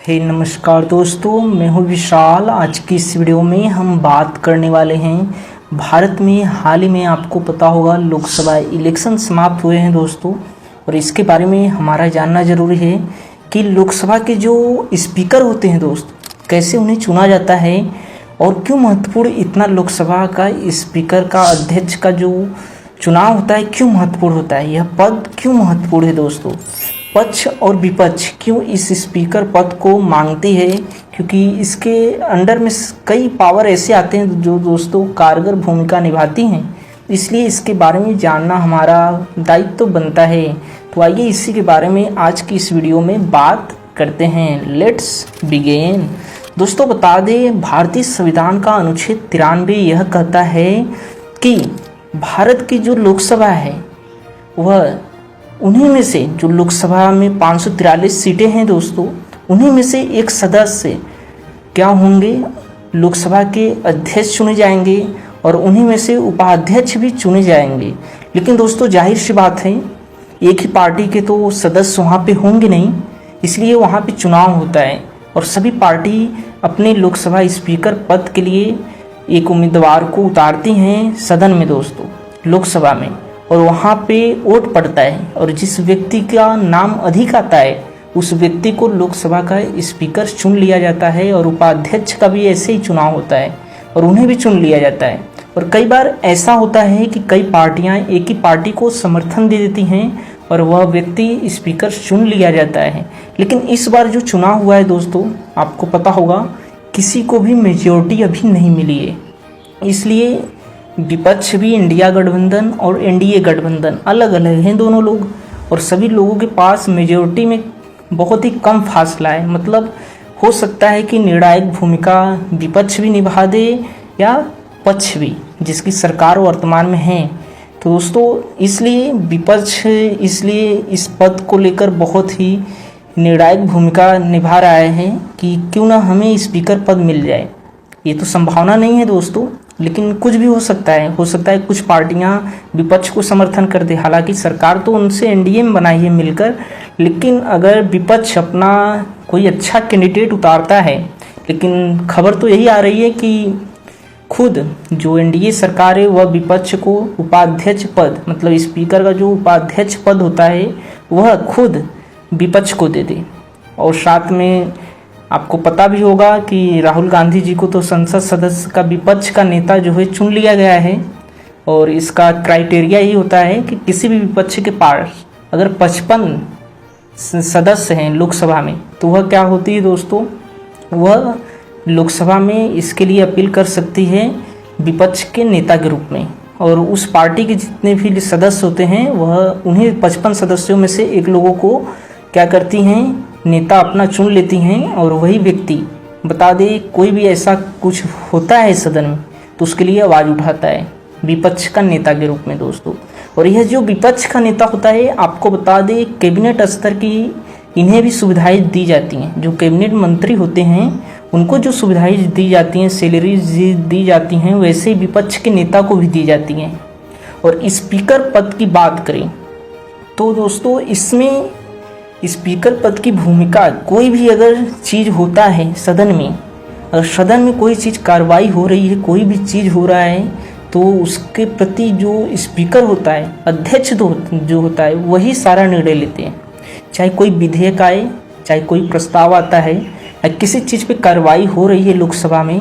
नमस्कार दोस्तों, मैं हूँ विशाल। आज की इस वीडियो में हम बात करने वाले हैं भारत में हाल ही में आपको पता होगा लोकसभा इलेक्शन समाप्त हुए हैं दोस्तों, और इसके बारे में हमारा जानना ज़रूरी है कि लोकसभा के जो स्पीकर होते हैं दोस्त कैसे उन्हें चुना जाता है और क्यों महत्वपूर्ण इतना लोकसभा का स्पीकर का अध्यक्ष का जो चुनाव होता है क्यों महत्वपूर्ण होता है, यह पद क्यों महत्वपूर्ण है दोस्तों। पक्ष और विपक्ष क्यों इस स्पीकर पद को मांगती है, क्योंकि इसके अंडर में कई पावर ऐसे आते हैं जो दोस्तों कारगर भूमिका निभाती हैं, इसलिए इसके बारे में जानना हमारा दायित्व तो बनता है। तो आइए इसी के बारे में आज की इस वीडियो में बात करते हैं। Let's begin. दोस्तों बता दें, भारतीय संविधान का अनुच्छेद 93 यह कहता है कि भारत की जो लोकसभा है वह उन्हीं में से जो लोकसभा में 543 सीटें हैं दोस्तों, उन्हीं में से एक सदस्य क्या होंगे, लोकसभा के अध्यक्ष चुने जाएंगे और उन्हीं में से उपाध्यक्ष भी चुने जाएंगे। लेकिन दोस्तों जाहिर सी बात है एक ही पार्टी के तो सदस्य वहाँ पे होंगे नहीं, इसलिए वहाँ पे चुनाव होता है और सभी पार्टी अपने लोकसभा स्पीकर पद के लिए एक उम्मीदवार को उतारती हैं सदन में दोस्तों, लोकसभा में, और वहाँ पे वोट पड़ता है और जिस व्यक्ति का नाम अधिक आता है उस व्यक्ति को लोकसभा का स्पीकर चुन लिया जाता है और उपाध्यक्ष का भी ऐसे ही चुनाव होता है और उन्हें भी चुन लिया जाता है। और कई बार ऐसा होता है कि कई पार्टियां एक ही पार्टी को समर्थन दे देती हैं और वह व्यक्ति स्पीकर चुन लिया जाता है। लेकिन इस बार जो चुनाव हुआ है दोस्तों, आपको पता होगा किसी को भी मेजॉरिटी अभी नहीं मिली है, इसलिए विपक्ष भी इंडिया गठबंधन और एनडीए गठबंधन अलग अलग हैं दोनों लोग, और सभी लोगों के पास मेजॉरिटी में बहुत ही कम फासला है। मतलब हो सकता है कि निर्णायक भूमिका विपक्ष भी निभा दे या पक्ष भी, जिसकी सरकार वर्तमान में है। तो दोस्तों इसलिए विपक्ष इस पद को लेकर बहुत ही निर्णायक भूमिका निभा रहा है कि क्यों ना हमें स्पीकर पद मिल जाए। ये तो संभावना नहीं है दोस्तों, लेकिन कुछ भी हो सकता है कुछ पार्टियां विपक्ष को समर्थन कर दे। हालांकि सरकार तो उनसे एनडीए में बनाई है मिलकर, लेकिन अगर विपक्ष अपना कोई अच्छा कैंडिडेट उतारता है, लेकिन खबर तो यही आ रही है कि खुद जो एनडीए सरकार है वह विपक्ष को उपाध्यक्ष पद, मतलब स्पीकर का जो उपाध्यक्ष पद होता है वह खुद विपक्ष को दे दे। और साथ में आपको पता भी होगा कि राहुल गांधी जी को तो संसद सदस्य का विपक्ष का नेता जो है चुन लिया गया है, और इसका क्राइटेरिया यही होता है कि किसी भी विपक्ष के पास अगर 55 सदस्य हैं लोकसभा में तो वह क्या होती है दोस्तों, वह लोकसभा में इसके लिए अपील कर सकती है विपक्ष के नेता के रूप में, और उस पार्टी के जितने भी सदस्य होते हैं वह उन्हीं 55 सदस्यों में से एक लोगों को क्या करती हैं, नेता अपना चुन लेती हैं, और वही व्यक्ति बता दे कोई भी ऐसा कुछ होता है सदन में तो उसके लिए आवाज़ उठाता है विपक्ष का नेता के रूप में दोस्तों। और यह जो विपक्ष का नेता होता है, आपको बता दे कैबिनेट स्तर की इन्हें भी सुविधाएं दी जाती हैं। जो कैबिनेट मंत्री होते हैं उनको जो सुविधाएं दी जाती हैं, सैलरीज दी जाती हैं, वैसे ही विपक्ष के नेता को भी दी जाती हैं। और स्पीकर पद की बात करें तो दोस्तों इसमें स्पीकर पद की भूमिका, कोई भी अगर चीज़ होता है सदन में, अगर सदन में कोई चीज़ कार्रवाई हो रही है, कोई भी चीज़ हो रहा है, तो उसके प्रति जो स्पीकर होता है, अध्यक्ष जो होता है, वही सारा निर्णय लेते हैं। चाहे कोई विधेयक आए, चाहे कोई प्रस्ताव आता है या किसी चीज़ पे कार्रवाई हो रही है लोकसभा में,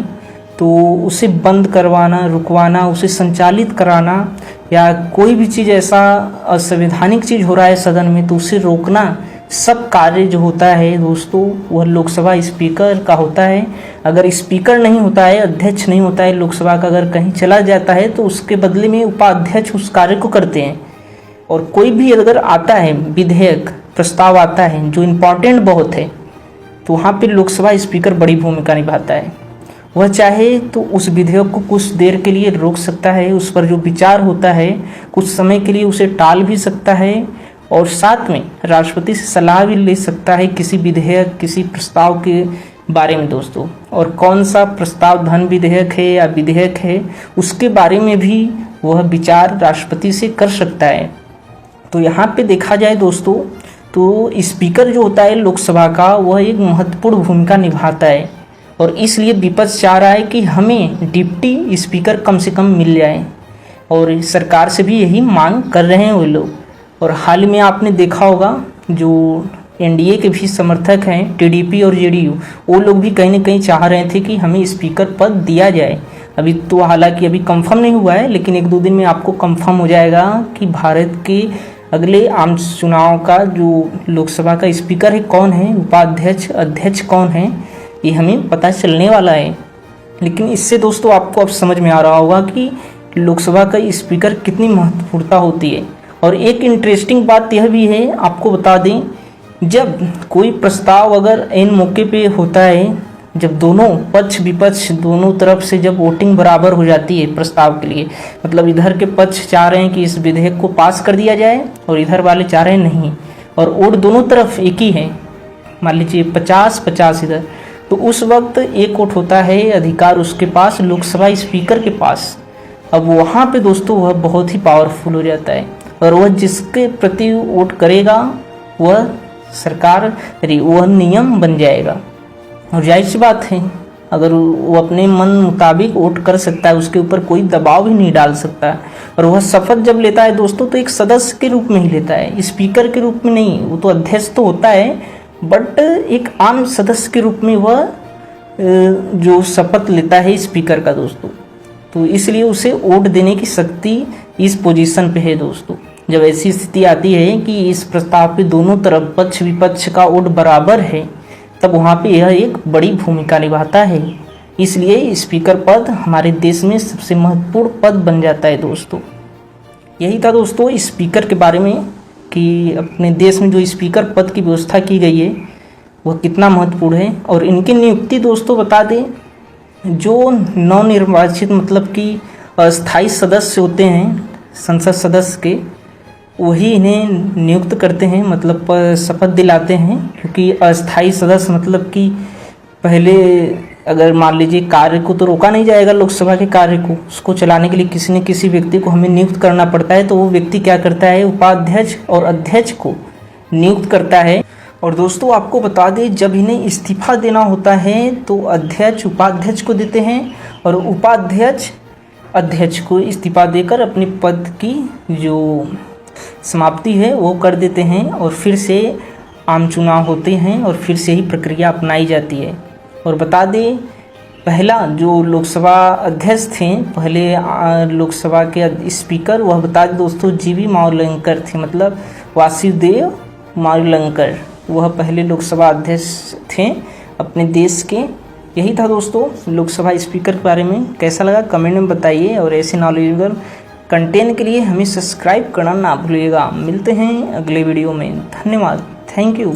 तो उसे बंद करवाना, रुकवाना, उसे संचालित कराना, या कोई भी चीज़ ऐसा असंवैधानिक चीज़ हो रहा है सदन में तो उसे रोकना, सब कार्य जो होता है दोस्तों वह लोकसभा स्पीकर का होता है। अगर स्पीकर नहीं होता है, अध्यक्ष नहीं होता है लोकसभा का, अगर कहीं चला जाता है तो उसके बदले में उपाध्यक्ष उस कार्य को करते हैं। और कोई भी अगर आता है विधेयक प्रस्ताव आता है जो इम्पॉर्टेंट बहुत है, तो वहाँ पे लोकसभा स्पीकर बड़ी भूमिका निभाता है। वह चाहे तो उस विधेयक को कुछ देर के लिए रोक सकता है, उस पर जो विचार होता है कुछ समय के लिए उसे टाल भी सकता है, और साथ में राष्ट्रपति से सलाह भी ले सकता है किसी विधेयक, किसी प्रस्ताव के बारे में दोस्तों। और कौन सा प्रस्ताव धन विधेयक है या विधेयक है उसके बारे में भी वह विचार राष्ट्रपति से कर सकता है। तो यहाँ पे देखा जाए दोस्तों तो स्पीकर जो होता है लोकसभा का वह एक महत्वपूर्ण भूमिका निभाता है और इसलिए विपक्ष चाह रहा है कि हमें डिप्टी स्पीकर कम से कम मिल जाए और सरकार से भी यही मांग कर रहे हैं वो लोग। और हाल में आपने देखा होगा जो एनडीए के भी समर्थक हैं टीडीपी और जेडीयू, वो लोग भी कहीं ना कहीं चाह रहे थे कि हमें स्पीकर पद दिया जाए। अभी तो हालांकि अभी कंफर्म नहीं हुआ है, लेकिन 1-2 दिन में आपको कंफर्म हो जाएगा कि भारत के अगले आम चुनाव का जो लोकसभा का स्पीकर है कौन है, उपाध्यक्ष अध्यक्ष कौन है, ये हमें पता चलने वाला है। लेकिन इससे दोस्तों आपको अब समझ में आ रहा होगा कि लोकसभा का स्पीकर कितनी महत्वपूर्णता होती है। और एक इंटरेस्टिंग बात यह भी है, आपको बता दें, जब कोई प्रस्ताव अगर इन मौके पे होता है, जब दोनों पक्ष विपक्ष दोनों तरफ से जब वोटिंग बराबर हो जाती है प्रस्ताव के लिए, मतलब इधर के पक्ष चाह रहे हैं कि इस विधेयक को पास कर दिया जाए और इधर वाले चाह रहे हैं नहीं, और वोट दोनों तरफ एक ही है, मान लीजिए 50-50 इधर, तो उस वक्त एक वोट होता है अधिकार उसके पास, लोकसभा स्पीकर के पास। अब वहाँ पे दोस्तों वह बहुत ही पावरफुल हो जाता है और वह जिसके प्रति वोट करेगा वह सरकार वह नियम बन जाएगा। और जाहिर सी बात है, अगर वो अपने मन मुताबिक वोट कर सकता है, उसके ऊपर कोई दबाव भी नहीं डाल सकता है। और वह शपथ जब लेता है दोस्तों तो एक सदस्य के रूप में ही लेता है, स्पीकर के रूप में नहीं। वो तो अध्यक्ष तो होता है, बट एक आम सदस्य के रूप में वह जो शपथ लेता है स्पीकर का दोस्तों, तो इसलिए उसे वोट देने की शक्ति इस पोजीशन पे है दोस्तों। जब ऐसी स्थिति आती है कि इस प्रस्ताव पे दोनों तरफ पक्ष विपक्ष का वोट बराबर है, तब वहाँ पे यह एक बड़ी भूमिका निभाता है। इसलिए स्पीकर पद हमारे देश में सबसे महत्वपूर्ण पद बन जाता है दोस्तों। यही था दोस्तों स्पीकर के बारे में कि अपने देश में जो स्पीकर पद की व्यवस्था की गई है वह कितना महत्वपूर्ण है। और इनकी नियुक्ति दोस्तों बता दें, जो नवनिर्वाचित मतलब कि अस्थायी सदस्य होते हैं संसद सदस्य के, वही इन्हें नियुक्त करते हैं, मतलब शपथ दिलाते हैं। क्योंकि अस्थायी सदस्य मतलब कि पहले अगर मान लीजिए कार्य को तो रोका नहीं जाएगा, लोकसभा के कार्य को उसको चलाने के लिए किसी न किसी व्यक्ति को हमें नियुक्त करना पड़ता है, तो वो व्यक्ति क्या करता है, उपाध्यक्ष और अध्यक्ष को नियुक्त करता है। और दोस्तों आपको बता दें, जब इन्हें इस्तीफा देना होता है तो अध्यक्ष उपाध्यक्ष को देते हैं और उपाध्यक्ष अध्यक्ष को इस्तीफा देकर अपने पद की जो समाप्ति है वो कर देते हैं और फिर से आम चुनाव होते हैं और फिर से ही प्रक्रिया अपनाई जाती है। और बता दें, पहला जो लोकसभा अध्यक्ष थे, पहले लोकसभा के स्पीकर, वह बता दें दोस्तों जीवी मावलंकर थे, मतलब वासुदेव मावलंकर, वह पहले लोकसभा अध्यक्ष थे अपने देश के। यही था दोस्तों लोकसभा स्पीकर के बारे में। कैसा लगा कमेंट में बताइए और ऐसे नॉलेजेबल कंटेंट के लिए हमें सब्सक्राइब करना ना भूलिएगा। मिलते हैं अगले वीडियो में। धन्यवाद, थैंक यू।